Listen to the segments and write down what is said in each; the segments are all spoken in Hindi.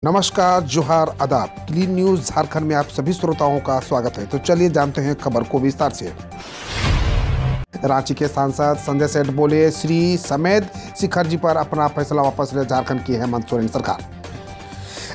नमस्कार, जोहार, आदाब। क्लीन न्यूज झारखंड में आप सभी श्रोताओं का स्वागत है। तो चलिए जानते हैं खबर को विस्तार से। रांची के सांसद संजय सेठ बोले, श्री समेध शिखर जी पर अपना फैसला वापस ले झारखंड की हेमंत सोरेन सरकार।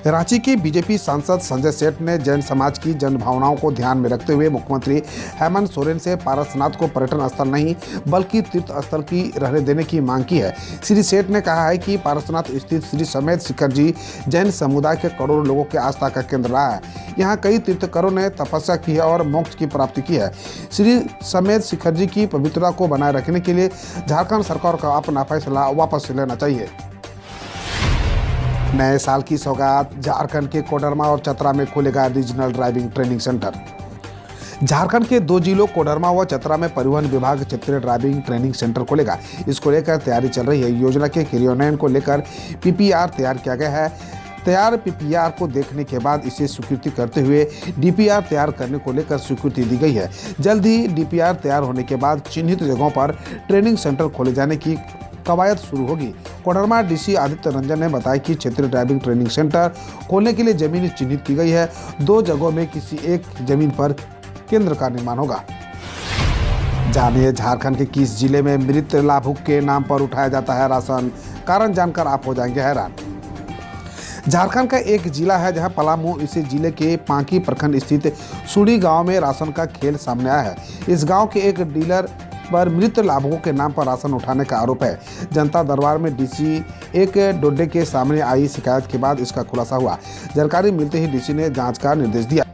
रांची के बीजेपी सांसद संजय सेठ ने जैन समाज की जन भावनाओं को ध्यान में रखते हुए मुख्यमंत्री हेमंत सोरेन से पारसनाथ को पर्यटन स्थल नहीं बल्कि तीर्थ स्थल की रहने देने की मांग की है। श्री सेठ ने कहा है कि पारसनाथ स्थित श्री समेध शिखर जी जैन समुदाय के करोड़ों लोगों के आस्था का केंद्र रहा है। यहाँ कई तीर्थंकरों ने तपस्या की है और मोक्ष की प्राप्ति की है। श्री समेध शिखर जी की पवित्रता को बनाए रखने के लिए झारखंड सरकार को अपना फैसला वापस लेना चाहिए। नए साल की सौगात, झारखंड के कोडरमा और चतरा में खुलेगा regional driving training centre. Jharkhand के दो जिलों कोडरमा व चतरा में परिवहन विभाग क्षेत्रीय ड्राइविंग ट्रेनिंग सेंटर खोलेगा। इसको लेकर तैयारी चल रही है। योजना के क्रियान्वयन को लेकर पीपीआर तैयार किया गया है। तैयार पीपीआर को देखने के बाद इसे स्वीकृति करते हुए डीपीआर तैयार करने को लेकर स्वीकृति दी गई है। जल्द ही डीपीआर तैयार होने के बाद चिन्हित जगहों पर ट्रेनिंग सेंटर खोले जाने की कवायद शुरू होगी। कोडरमा डीसी आदित्य रंजन ने बताया कि क्षेत्रीय ड्राइविंग ट्रेनिंग सेंटर खोलने के लिए जमीन चिन्हित की गई है। दो जगहों में किसी एक जमीन पर केंद्र का निर्माण होगा। जानिए झारखंड के किस जिले में मृत लाभुक के नाम पर उठाया जाता है राशन। कारण जानकर आप हो जाएंगे हैरान। झारखंड का एक जिला है जहां पलामू इसी जिले के पांकी प्रखंड स्थित सुड़ी गांव में राशन का खेल सामने आया है। इस गांव के एक डीलर पर मृत लाभुकों के नाम पर राशन उठाने का आरोप है। जनता दरबार में डीसी एक डोडे के सामने आई शिकायत के बाद इसका खुलासा हुआ। जानकारी मिलते ही डीसी ने जांच का निर्देश दिया।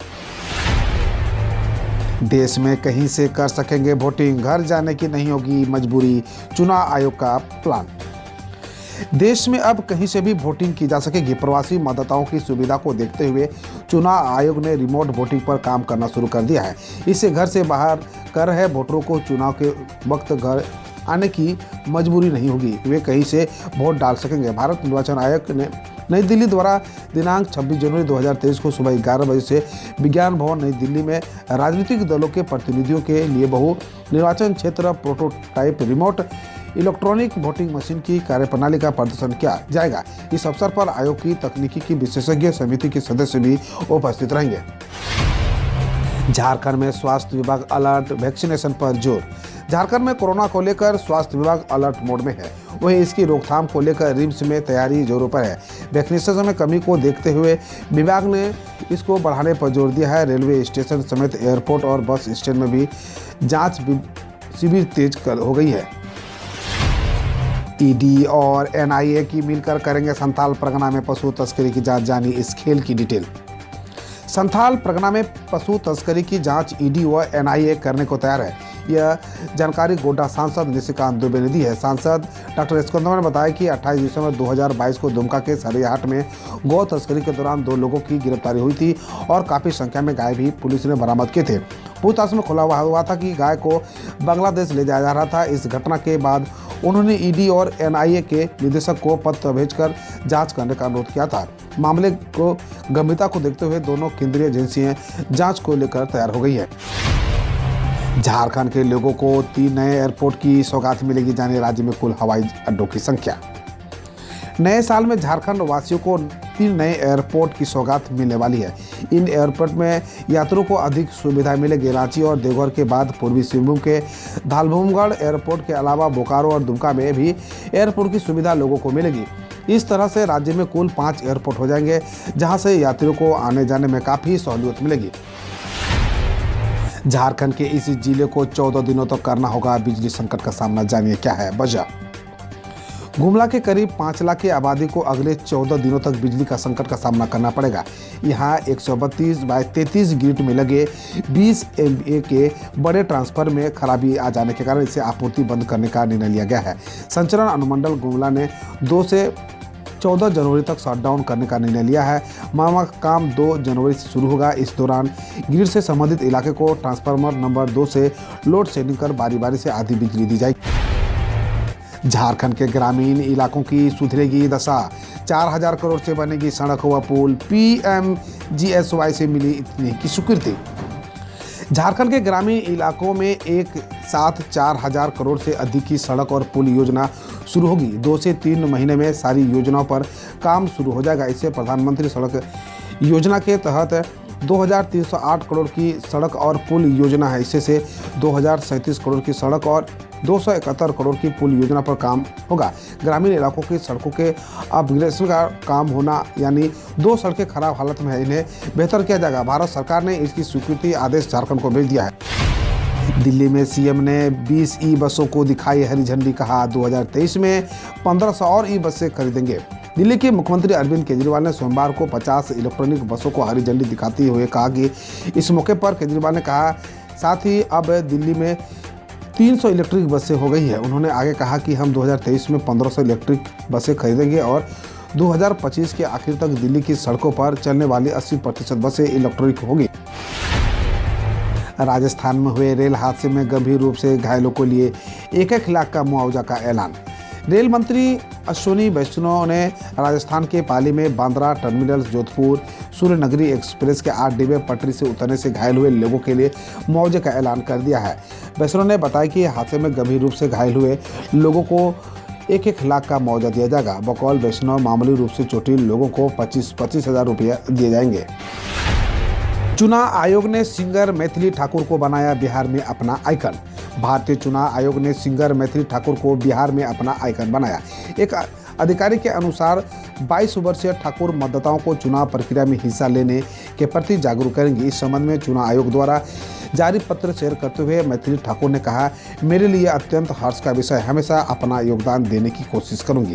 देश में कहीं से कर सकेंगे वोटिंग, घर जाने की नहीं होगी मजबूरी, चुनाव आयोग का प्लान। देश में अब कहीं से भी वोटिंग की जा सकेगी। प्रवासी मतदाताओं की सुविधा को देखते हुए चुनाव आयोग ने रिमोट वोटिंग पर काम करना शुरू कर दिया है। इससे घर से बाहर कर रहे वोटरों को चुनाव के वक्त घर आने की मजबूरी नहीं होगी। वे कहीं से वोट डाल सकेंगे। भारत निर्वाचन आयोग ने नई दिल्ली द्वारा दिनांक 26 जनवरी 2023 को सुबह 11 बजे से विज्ञान भवन नई दिल्ली में राजनीतिक दलों के प्रतिनिधियों के लिए बहु निर्वाचन क्षेत्र prototype remote electronic voting machine की कार्यप्रणाली का प्रदर्शन किया जाएगा। इस अवसर पर आयोग की तकनीकी की विशेषज्ञ समिति के सदस्य भी उपस्थित रहेंगे। झारखंड में स्वास्थ्य विभाग अलर्ट, वैक्सीनेशन पर जोर। झारखंड में कोरोना को लेकर स्वास्थ्य विभाग अलर्ट मोड में है। वहीं इसकी रोकथाम को लेकर रिम्स में तैयारी जोरों पर है। वैक्सीनेशन में कमी को देखते हुए विभाग ने इसको बढ़ाने पर जोर दिया है। रेलवे स्टेशन समेत एयरपोर्ट और बस स्टैंड में भी जांच शिविर तेज हो गई है। ईडी और एनआईए की मिलकर करेंगे संथाल परगना में पशु तस्करी की जांच। जानी इस खेल की डिटेल। संथाल परगना में पशु तस्करी की जांच ईडी व एनआईए करने को तैयार है। यह जानकारी गोड्डा सांसद निशिकांत दुबे ने दी है। सांसद डॉक्टर स्कंदर ने बताया कि 28 दिसंबर 2022 को दुमका के सरियाहाट में गौ तस्करी के दौरान 2 लोगों की गिरफ्तारी हुई थी और काफ़ी संख्या में गाय भी पुलिस ने बरामद किए थे। पूछताछ में खुला हुआ था कि गाय को बांग्लादेश ले जाया जा रहा था। इस घटना के बाद उन्होंने ईडी और एनआईए के निदेशक को पत्र भेजकर जांच करने का अनुरोध किया था। मामले को गंभीरता को देखते हुए दोनों केंद्रीय एजेंसियां जांच को लेकर तैयार हो गई है। झारखंड के लोगों को 3 नए एयरपोर्ट की सौगात मिलेगी। जानिए राज्य में कुल हवाई अड्डों की संख्या। नए साल में झारखंड वासियों को 3 नए एयरपोर्ट की सौगात मिलने वाली है। इन एयरपोर्ट में यात्रियों को अधिक सुविधाएं मिलेगी। रांची और देवघर के बाद पूर्वी सिंहभूम के धालभूमगढ़ एयरपोर्ट के अलावा बोकारो और दुमका में भी एयरपोर्ट की सुविधा लोगों को मिलेगी। इस तरह से राज्य में कुल 5 एयरपोर्ट हो जाएंगे, जहां से यात्रियों को आने जाने में काफ़ी सहूलियत मिलेगी। झारखंड के इसी जिले को 14 दिनों तक करना होगा बिजली संकट का सामना। जानिए क्या है वजह। गुमला के करीब 5 लाख की आबादी को अगले 14 दिनों तक बिजली का संकट का सामना करना पड़ेगा। यहाँ 132/33 ग्रिड में लगे 20 MVA के बड़े ट्रांसफर में खराबी आ जाने के कारण इसे आपूर्ति बंद करने का निर्णय लिया गया है। संचरण अनुमंडल गुमला ने 2 से 14 जनवरी तक शटडाउन करने का निर्णय लिया है। मामला का काम 2 जनवरी से शुरू होगा। इस दौरान ग्रिड से संबंधित इलाके को ट्रांसफार्मर नंबर 2 से लोड शेडिंग कर बारी बारी से आधी बिजली दी जाएगी। झारखंड के ग्रामीण इलाकों की सुधरेगी दशा। 4000 करोड़ से बनेगी सड़क व पुल। PMGSY से मिली इतनी की स्वीकृति। झारखंड के ग्रामीण इलाकों में एक साथ 4000 करोड़ से अधिक की सड़क और पुल योजना शुरू होगी। 2 से 3 महीने में सारी योजनाओं पर काम शुरू हो जाएगा। इससे प्रधानमंत्री सड़क योजना के तहत 2308 करोड़ की सड़क और पुल योजना है। इससे से 2037 करोड़ की सड़क और 271 करोड़ की पुल योजना पर काम होगा। ग्रामीण इलाकों की सड़कों के अपग्रेडेशन का काम होना, यानी 2 सड़कें खराब हालत में है, इन्हें बेहतर किया जाएगा। भारत सरकार ने इसकी स्वीकृति आदेश झारखंड को भेज दिया है। दिल्ली में सीएम ने 20 ई बसों को दिखाई हरी झंडी, कहा 2023 में 1500 और ई बसें खरीदेंगे। दिल्ली के मुख्यमंत्री अरविंद केजरीवाल ने सोमवार को 50 इलेक्ट्रॉनिक बसों को हरी झंडी दिखाते हुए कहा कि इस मौके पर केजरीवाल ने कहा साथ ही अब दिल्ली में 300 इलेक्ट्रिक बसें हो गई है। उन्होंने आगे कहा कि हम 2023 में 1500 इलेक्ट्रिक बसें खरीदेंगे और 2025 के आखिर तक दिल्ली की सड़कों पर चलने वाली 80% बसें इलेक्ट्रिक होगी। राजस्थान में हुए रेल हादसे में गंभीर रूप से घायलों को लिए 1-1 लाख का मुआवजा का ऐलान। रेल मंत्री अश्विनी वैष्णव ने राजस्थान के पाली में बांद्रा टर्मिनल जोधपुर सूर्यनगरी एक्सप्रेस के 8 डिब्बे पटरी से उतरने से घायल हुए लोगों के लिए मुआवजे का ऐलान कर दिया है। वैष्णव ने बताया कि हादसे में गंभीर रूप से घायल हुए लोगों को 1-1 लाख का मुआवजा दिया जाएगा। बकौल वैष्णव मामूली रूप से चोटिल लोगों को 25-25 हज़ार रुपये दिए जाएंगे। चुनाव आयोग ने सिंगर मैथिली ठाकुर को बनाया बिहार में अपना आइकन। भारतीय चुनाव आयोग ने सिंगर मैथिली ठाकुर को बिहार में अपना आइकन बनाया। एक अधिकारी के अनुसार 22 वर्षीय ठाकुर मतदाताओं को चुनाव प्रक्रिया में हिस्सा लेने के प्रति जागरूक करेंगे। इस संबंध में चुनाव आयोग द्वारा जारी पत्र शेयर करते हुए मैथिली ठाकुर ने कहा, मेरे लिए अत्यंत हर्ष का विषय, हमेशा अपना योगदान देने की कोशिश करूंगी।